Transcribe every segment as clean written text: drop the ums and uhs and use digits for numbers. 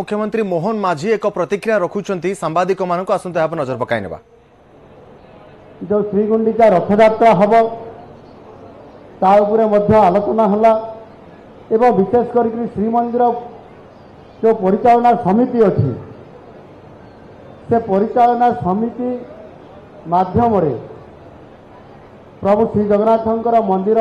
मुख्यमंत्री मोहन माझी एक प्रतिक्रिया रखुंट सांबादिक मान आसतु यहाँ नजर पकाई नेबा। जो श्रीगुंडिचा रथयात्रा हम ताऊपर आलोचना है एवं विशेष कर श्रीमंदिर जो परिचालना समिति अच्छी से परिचालना समिति माध्यम प्रभु श्री जगन्नाथंकर मंदिर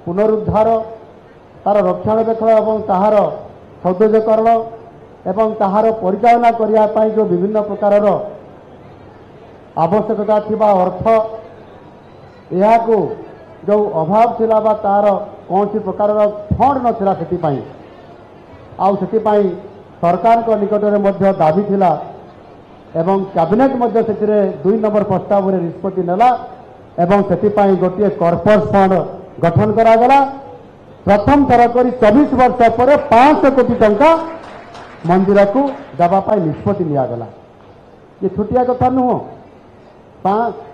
पुनरुद्धार तार रक्षणाबेक्षण एवं ताहार सौंदर्यकरण एवं ताहार परिचालना करने जो विभिन्न प्रकार आवश्यकता थिबा अर्थ यह जो अभाव थिला बा तार कौन सी प्रकार फंड नथिला सेतिपाई आउ सेतिपाई सरकार को निकट में दाबी थिला एवं कैबिनेट मध्य से 2 नंबर प्रस्ताव रे निष्पत्ति नेला एवं सेतिपाई गोटे कॉर्पोरेट फंड गठन करा गला। प्रथम थर करी 24 वर्ष पर 500 कोटी टंका मंदिर को देवाई निष्पत्ति निया गला। ये छुटिया कथा नुह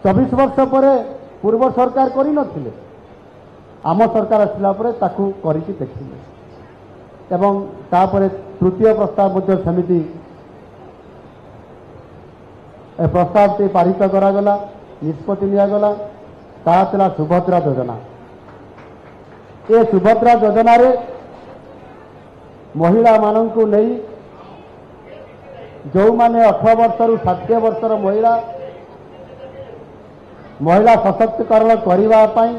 24 वर्ष पर पूर्व सरकार करी नथिले आम सरकार आसला पर ताकू करिकि देखिले एवं तापर तृतीय प्रस्ताव मध्य समिति प्रस्ताव टी पारित करा गला निष्पत्ति निया गला। ता सुभद्रा योजना ये सुभद्रा योजना रे महिला माननकु नहीं जो माने 18 वर्ष रु 60 वर्षर महिला सशक्तिकरण करने पाई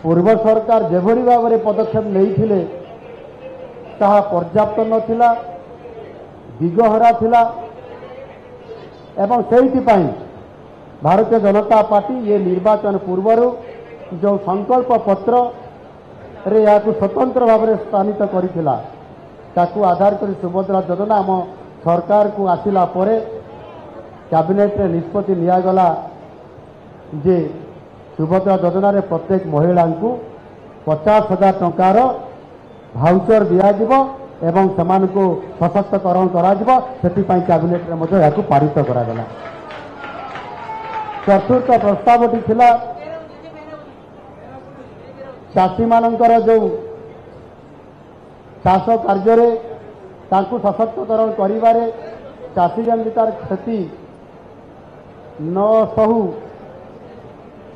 पूर्व सरकार जेभली भाव में पदक्षेप नहीं ताहा पर्याप्त नथिला दिगहरा थिला एवं सेइथिपाई भारतीय जनता पार्टी ये निर्वाचन पूर्व जो संकल्प पत्र रे या स्वतंत्र भाव में स्थानित करिथिला ताकू आधार कर सुभद्रा योजना आम सरकार को आसिला परे कैबिनेट रे निष्पत्ति निया गला जे सुभद्रा योजना रे प्रत्येक महिला को 50,000 टंकार भाउचर दियाजिबो एवं समान को सशक्तकरण कराजिबो सेतिपाई कैबिनेट रे मध्य याकू पारित करा गला। चतुर्थ प्रस्तावटी थिला चाषी मानकर जो चाष कार्य रे तांकू सशक्तकरण करिबारे चाषी जन तार क्षति न सहु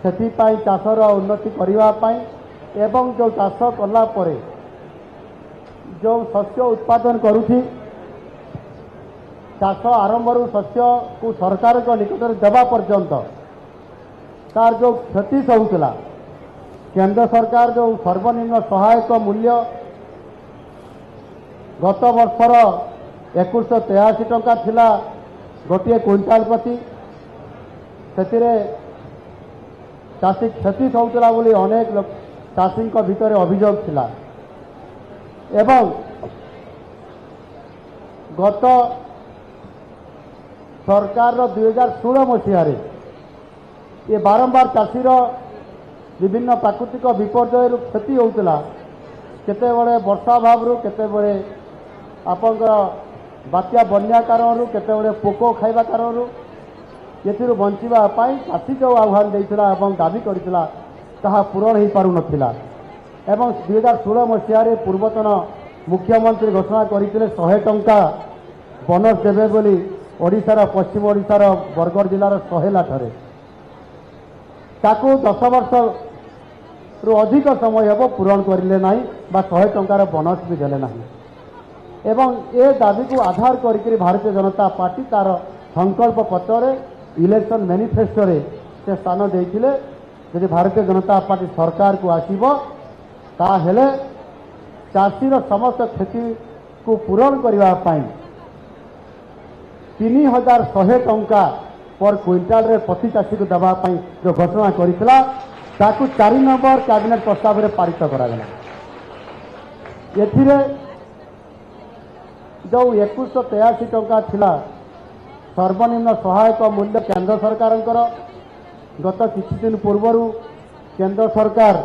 सेतिपाई चाषर उन्नति करने एवं जो चाष कला परे जो शस्य उत्पादन करुथी चाष आरंभ शस्य को सरकार को निकट देवा पर्यंत तार जो क्षति सहूला केंद्र सरकार जो सर्वनिम्न सहायक मूल्य गत वर्षर 2183 टंका थिला गोटे क्विंटाल प्रति से चाषी क्षति सहूला बोली अनेक चाषी भितर अभियोग थिला एवं गत सरकार 2016 मसीह ये बारंबार चाषीर विभिन्न प्राकृतिक विपर्यय क्षति होता केते बड़े वर्षा भाव केते बड़े आपंकर बात्या बन्या कारण केते बड़े पोको खाइबा कारण ये बंचिबा पाई चाषी जो आह्वान देइथिला एवं दाबी करथिला ताहा पूरण हो पारु नथिला एवं 2016 मसीह पूर्वतन मुख्यमंत्री घोषणा करथिले 100 टंका बोनस देबे बोली ओडिशार पश्चिम ओडिशार बरगढ़ जिलार 100 लाठरे ताकू 10 वर्ष रु अधिक समय हेब पूरण करिले नाही बा 100 टंकार बोनस भी देले नाही एवं ए दाबी को आधार करिकरी भारतीय जनता पार्टी तार संकल्प पत्र इलेक्शन मैनिफेस्टो रे से स्थान देइथिले यदि भारतीय जनता पार्टी सरकार को आसीबो ताहेले चाषीर समस्त क्षति को पूरण करने 3100 टंका पर क्विंटाल रे प्रति चाषी को देवाई जो घोषणा करितला ताकू 4 नंबर कैबिनेट प्रस्ताव रे पारित करा गला। एथिरे जो 2183 टंका थिला सर्वनिम्न सहायक मूल्य केंद्र सरकार गत किछि दिन पूर्व केंद्र सरकार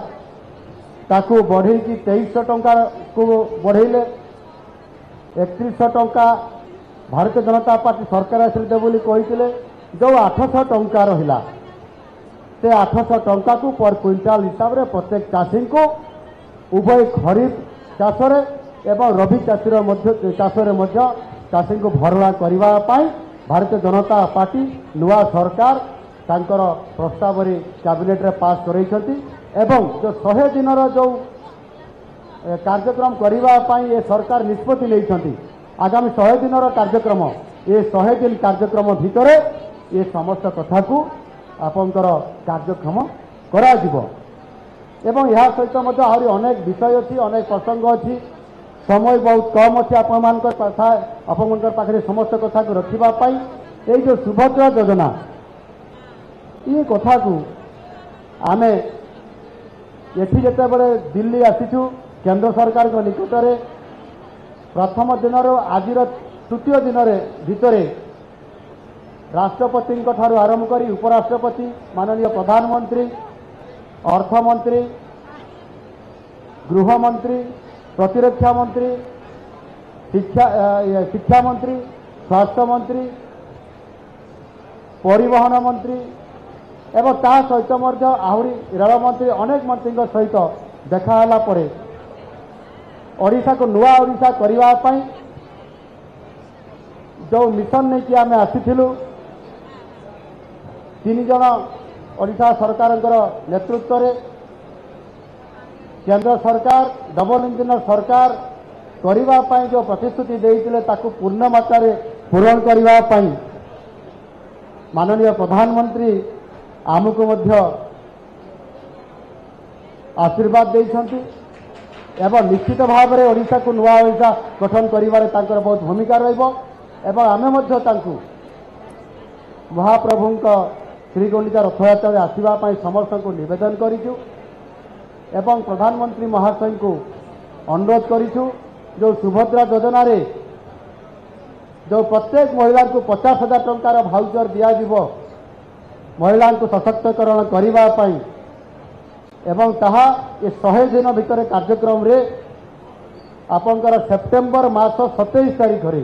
ताकू बढ़े कि 2300 टंका को बढ़ेले 3100 टंका भारतीय जनता पार्टी सरकार आसिले बोली कही जो 800 टंका रहा से 800 टंका को पर क्विंटाल हिसाब से प्रत्येक चाषी को उभय खरीफ चाष एवं रबी चाषरे चाषी को भरणा करने भारतीय जनता पार्टी नुआ सरकार तांकर प्रस्ताव कैबिनेट रे पास करैछंती एवं जो 100 दिन जो कार्यक्रम करने ये सरकार निष्पत्ति नहीं आगामी 100 दिन कार्यक्रम ये 100 दिन कार्यक्रम भितर ये समस्त कथा को आपंकर कार्यक्रम करा जिवो एवं यह सहित आहरी अनेक विषय अच्छी अनेक प्रसंग अच्छी समय बहुत कम अच्छी आपंकर पाखे समस्त कथा को रखापी ये जो सुभद्रा योजना ये कथा को आम एठी जिते बड़े दिल्ली आसीचु केंद्र सरकार को निकट में प्रथम दिन आज तृतीय दिन भितर राष्ट्रपति ठारू आरंभ कर उपराष्ट्रपति माननीय प्रधानमंत्री अर्थमंत्री गृहमंत्री प्रतिरक्षा मंत्री शिक्षा मंत्री स्वास्थ्य मंत्री परिवहन मंत्री एवं ता सहित आहरी रेल मंत्री अनेक मंत्री सहित देखाला परे ओडिशा को नुआ ओडिशा करने जो मिशन नहीं कि आम आसीलु 3 जन ओडिशा सरकार नेतृत्व में केंद्र सरकार डबल इंजिन सरकार करने जो प्रतिश्रुति देते पूर्ण मात्रा पूरण करने माननीय प्रधानमंत्री आमको आशीर्वाद देइछंती एवं निश्चित भाव में ओडिशा को नुआ ओडिशा गठन करिबारे तांकर बहुत भूमिका रहिबो एवं आमे मध्य तांकु महाप्रभुंक श्रीगुंडिचा रथयात्रा आसवा समस्त को निवेदन करिछु एवं प्रधानमंत्री महाशय को अनुरोध करिछु जो सुभद्रा योजना रे जो प्रत्येक महिला को 50,000 टंकार भाउचर दिया महिला को सशक्तिकरण करने एवं ताहा ये 100 दिन भितर कार्यक्रम रे आपंकर सेप्टेम्बर मास 27 तारीख रे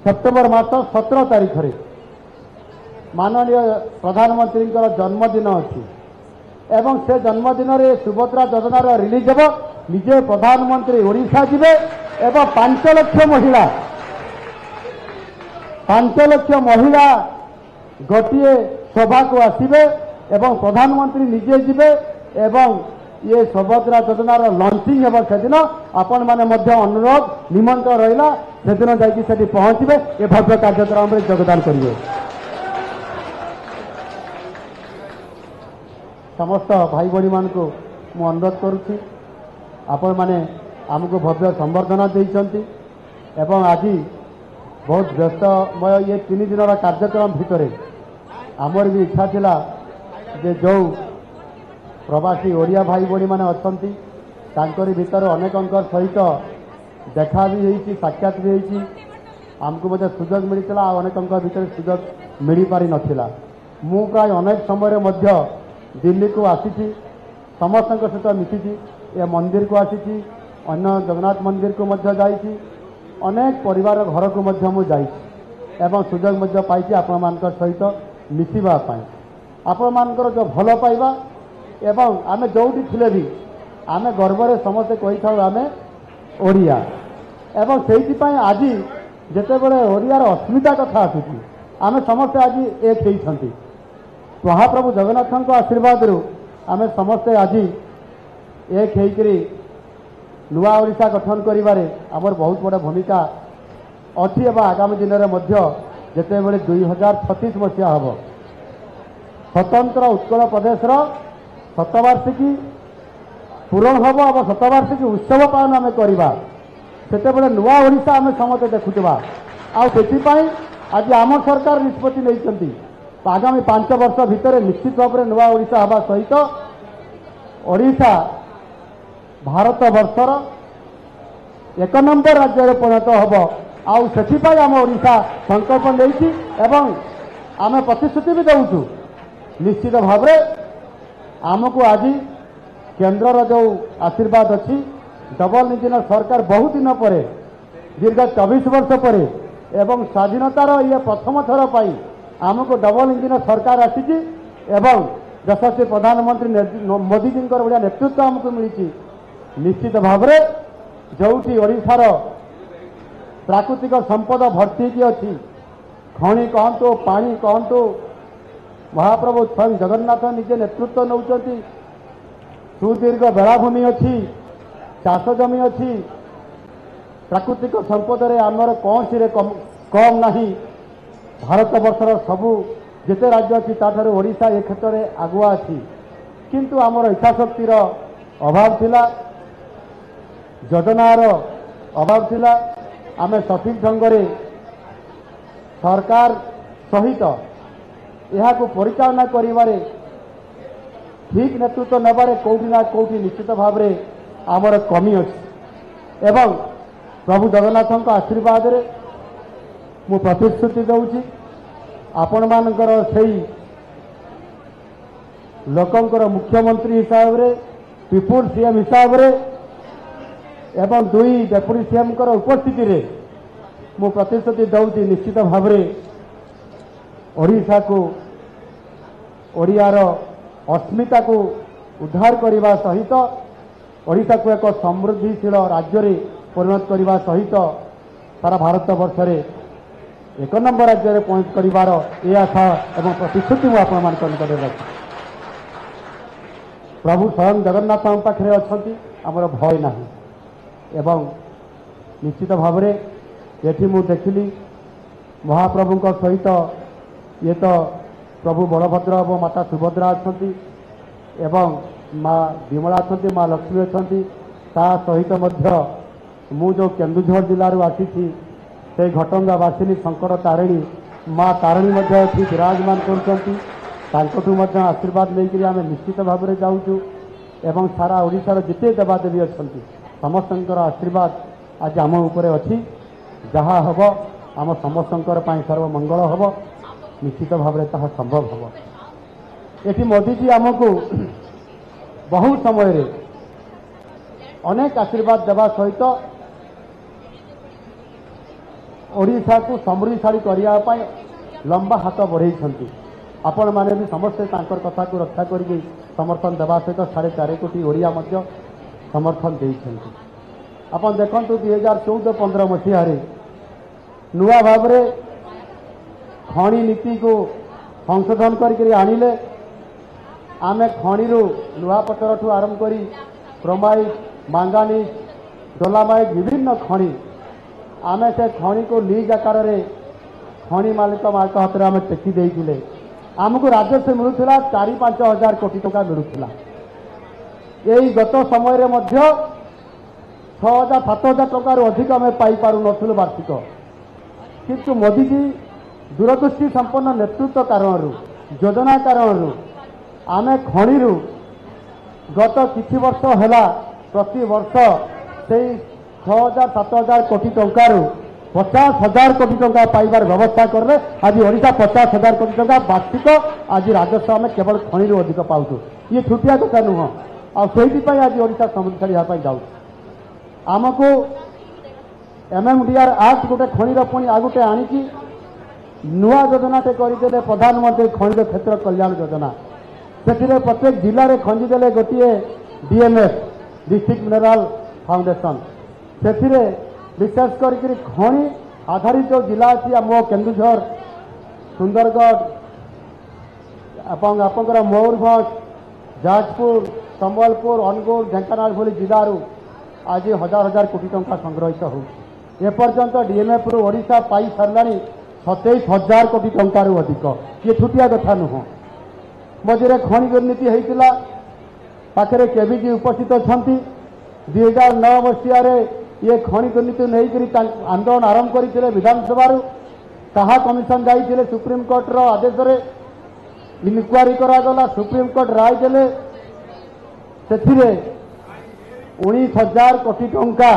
सेप्टेम्बर मास 17 तारीख रे माननीय प्रधानमंत्री जन्मदिन अच्छी एवं से जन्मदिन रे सुभद्रा योजना रिलीज हे निजे प्रधानमंत्री ओडिशा जिबे एवं 5 लाख महिला गोटे सभा को आसबे एवं प्रधानमंत्री निजे जिबे एवं ये सुभद्रा योजनार लॉन्चिंग हे से दिन आपण माने मध्य अनुरोध निमंत्रण रहा से दिन जाकि पहुँचे ये भव्य कार्यक्रम में योगदान करेंगे समस्त भाई भाई मान को मु अनुरोध करुच्ची आपण माने आमको भव्य संबर्धना देइछंती एवं आज बहुत व्यस्तमय ये 3 दिन कार्यक्रम भितर आमर भी इच्छा थिला जे जो प्रवासी ओडिया भाई भाई माने अछंती तांकरी भीतर अनेकंकर सहित देखा भी होईची साक्षात भी होईची आमको मध्य सुजोग मिलता अनेकंकर भीतर सुजोग मिल पारि नथिला मु प्राय अनेक समय मध्य दिल्ली को आसी समस्त सहित मिसी ए मंदिर को आसी अन्य जगन्नाथ मंदिर को मध्य जाइछि अनेक परिवार घर को मध्य मु जाइछि एवं सुजोग मध्य पाइछि आपण मानकर सहित मिसिबा पाई आपण मानकर जो भल पाइबा एवं आमे जोटी थिले भी आमे गर्व रे समस्त कहि थाउ आमे ओडिया एवं सेहि पई आज जेते बेले ओडियार अस्मिता कथा आसी आमे समस्त आज एक हेइछंती महाप्रभु जगन्नाथ आशीर्वाद आमे समस्ते आज एक होकरी नुआ ओडिशा गठन करिबारे आमर बहुत बड़ा भूमिका अच्छी एवं आगामी दिन में जिते बड़े 2036 मसीहा हम स्वतंत्र उत्कल प्रदेश शतवार्षिकी पूरण हम और शतवार्षिकी उत्सव पालन आम करवा से नुआ ओडिशा आम समस्त देखुवा आपाई आज आम सरकार निष्पत्ति नहीं आगामी 5 वर्ष भितर निश्चित भाव में नुआ ओडिशा हवा सहित ओडिशा भारत वर्षर 1 नंबर राज्य में परिणत हम आउ आम ओडिशा संकल्प नहीं आम प्रतिश्रुति भी दौचु निश्चित भाव में आमको आज केन्द्र जो आशीर्वाद अच्छी डबल इंजिन सरकार बहुत दिन पर दीर्घ 24 वर्ष पर एवं स्वाधीनतार ये प्रथम थर पाई आमको डबल इंजिन सरकार आसी यशस्वी प्रधानमंत्री मोदी जी बढ़िया नेतृत्व आमको मिली निश्चित भाव में जोठी ओडिशार प्राकृतिक संपद भर्ती की अच्छी खनि कहतु पानी कहतु महाप्रभु स्वयं जगन्नाथ निजे नेतृत्व नौकती सुदीर्घ बेलाभूमि अच्छी चाष जमी अच्छी प्राकृतिक संपद रे आमर कौन सी कम नहीं भारत वर्षर सबू जिते राज्य अच्छी ताठारू ओडिशा ए क्षेत्र में आगुआ अच्छी किंतु आमर इच्छाशक्तिर अभाव थिला योजनार अभाव थिला आमे सठिक ढंग से सरकार सहित यह परिचालना करिबारे ठीक नेतृत्व नेबारे कोठी ना कोठी निश्चित भाव में आमर कमी अच्छी एवं प्रभु जगन्नाथ आशीर्वाद रे मु प्रतिश्रुति दूची आपण मानकर सेई लोकंकर मुख्यमंत्री हिसाब रे पिपुल सीएम हिसाब रे एवं दुई डेप्यूटी सीएम उपस्थिति रे मु प्रतिश्रुति दूची निश्चित भाव में ओडिशा को ओडियार अस्मिता को उद्धार करने सहित ओडिशा को एक समृद्धिशील राज्य रे परिणत करने सहित सारा भारत वर्ष रे एक नंबर राज्य रे पहुंच करिवार ए आशा एवं प्रतिश्रुति मु आपण मान निकट रखी प्रभु स्वयं जगन्नाथ पाखे अच्छी आमर भय नहीं एवं निश्चित भाव में ये मु देखिली महाप्रभु सहित ये तो प्रभु बलभद्र और माता सुभद्रा अच्छा एवं माँ विमला अच्छा माँ लक्ष्मी अच्छा ता सहित मु जो केन्दुझर जिलूर आसी से घटंगा बासिनी शंकर तारिणी माँ तारिणी विराजमान कर आशीर्वाद लेकर आम निश्चित भाव में जाऊँ एवं सारा ओडिशार जिते देवादेवी अच्छा समस्त आशीर्वाद आज आम उपर अच्छी जहाँ हम आम समस्त सर्वमंगल हम निश्चित भाव में ताहा संभव हम ये मोदी जी आमको बहुत समय रे अनेक आशीर्वाद देवा सहित ओडिशा को समृद्धिशाली करने लंबा हाथ बढ़ाई आपण मैंने भी समस्ते कथा को रक्षा करके समर्थन देवा सहित 4.5 कोटी ओडिया समर्थन देते आपण देखु 2014-15 मसीह नुआ भाव में खनि नीति को संशोधन करके आनिले आमे खनि लुहापतर ठू आरंभ करी क्रोमाइट मांगानीज डोलामाइट विभिन्न खनि आमे से खनि को लीज आकार में खनि मालिक मालिक हाथ में आम टेकी देते आमको राजस्व मिलूला 4-5 हजार कोटी टका मिलूला यही गत समय 6,000-7,000 टकार अधिक आम पाइपारू नथिलु वार्षिक किंतु मोदी जी दूरदृष्टि संपन्न नेतृत्व कारण योजना कारण आमे खनि गत किछि वर्ष है प्रति वर्ष से 6,000-7,000 कोटी टंकार 50,000 कोटी टंका पाइबार व्यवस्था करले आज ओडिशा 50,000 कोटी टंका वार्षिक आज राजस्व आम केवल खनि अधिक पाऊँ ये छुटिया कथा नुह आईपाई आज ओडिशा समृद्धिशाली होगा जाऊँ आमको MMDR एक्ट गोटे खनिर पुणी आ गोटे आनिकी नुआ योजनाटे करदे प्रधानमंत्री खनिज क्षेत्र कल्याण योजना से प्रत्येक जिले में खंजीदे गोटे DMF डिस्ट्रिक्ट मिनराल फाउंडेशन से विशेष कर खनि आधारित जो जिला अच्छी आम केन्दुझर सुंदरगढ़ आपंकर मयूरभंज जाजपुर संबलपुर अनुगुल ढेंकानाल भली जिलूर आज 1,000 कोटी टंका संग्रहित हो एपर्यंत DMF रु ओडिशा पाई सारा 27,000 कोटी टंकार अधिक ये छुटिया कथा नुह मझे खनि दुर्नीति होता पाखे केविजी उपस्थित अच्छा 2009 मसीह ये खनि दुर्नीति नहीं आंदोलन आरंभ करते विधानसभा ताहा कमिशन जाइए सुप्रीमकोर्टर आदेश इनक्वारी करागला सुप्रीमकोर्ट राय देले से 19,000 कोटी टंका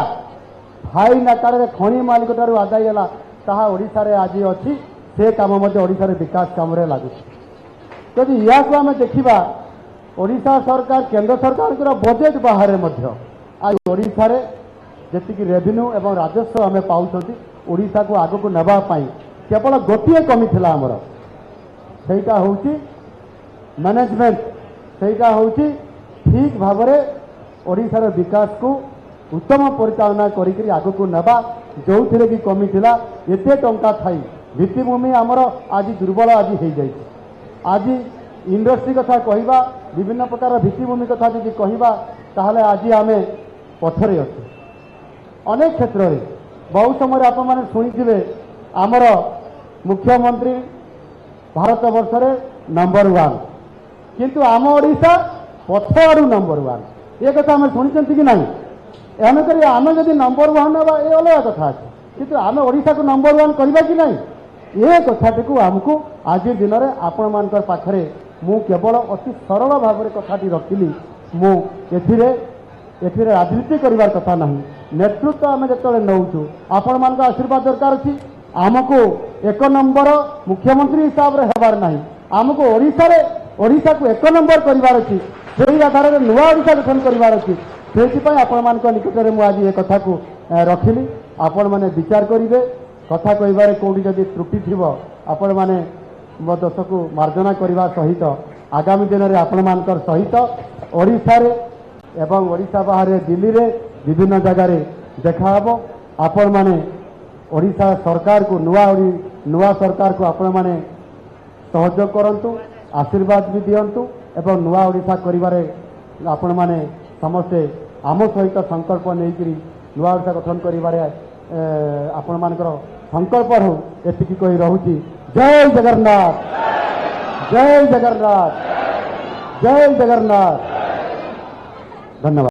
फाइन आकार में खनि मालिक ठारू आदाय है ताहा ओडिशा रे आज अच्छी से काम ओडिशा रे विकास काम रे लागू जदि या आम देखा ओडिशा सरकार केंद्र सरकार बजेट बाहर आज ओडिशा रे जी रेवेन्यू एवं राजस्व आम पाँच ओडिशा को आग को नापी केवल गोटे कमी थी आमर सेटा हूँ मैनेजमेंट सेटा हूँ ठीक भाव में ओडिशार विकास को उत्तम परिचालना करी आगको नेबा जो थे कि कमी थिला एते टंका थाई भित्तिभूमि आमर आज दुर्बल आज हो जाए आज इंडस्ट्री कथा कहवा विभिन्न प्रकार भित्तिभूमि कथा जी कहवा ताहले आज आम पथरे अच्छे अनेक क्षेत्र में बहु समय आप शुणी आमर मुख्यमंत्री भारत वर्ष नंबर 1 किंतु आम ओडिशा पछआड़ू नंबर 1 ये कथा आम शुणी कि नहीं एणुक आम जब नंबर 1 ना ये अलग कथा अच्छे किंतु आम ओडिशा को नंबर 1 करवा कि नहीं ये कथाटी को आमको आज दिन में आपण मान पाखरे मु केवल अति सरल भाव में कथाटी रखिली मु एथिरे राजनीति करिवार कथा नहीं नेतृत्व आम जो नौचु आपण मान आशीर्वाद दरकार अच्छी आमको 1 नंबर मुख्यमंत्री हिसाब से हेबार नहीं आमको ओडिशा को 1 नंबर करिवार अच्छी से आधार में नुआ ओडिशा गठन करिवार अच्छी से आपण मान निकट में मुझे ये कथा को रखिली आपण मैंने विचार करेंगे कथा कहबारे कौटी जदि त्रुटि थी आपण मैंने मो दोष को मार्जना करने सहित आगामी दिन में आपण मान सहित ओडिशा रे एवं ओडिशा बाहर दिल्ली रे विभिन्न जगार देखा आपण मैंने ओडिशा सरकार को नुआ सरकार को आपण मैंने सहयोग करंतु आशीर्वाद भी दियंतु एवं नुआ ओडिशा करिवारे आपण मैंने समस्ते आम सहित संकल्प नहीं नुआ ओडिशा गठन करिवारे आपण मानकर संकल्प हो एतिकी कही रहुची जय जगन्नाथ जय जगन्नाथ जय जगन्नाथ धन्यवाद।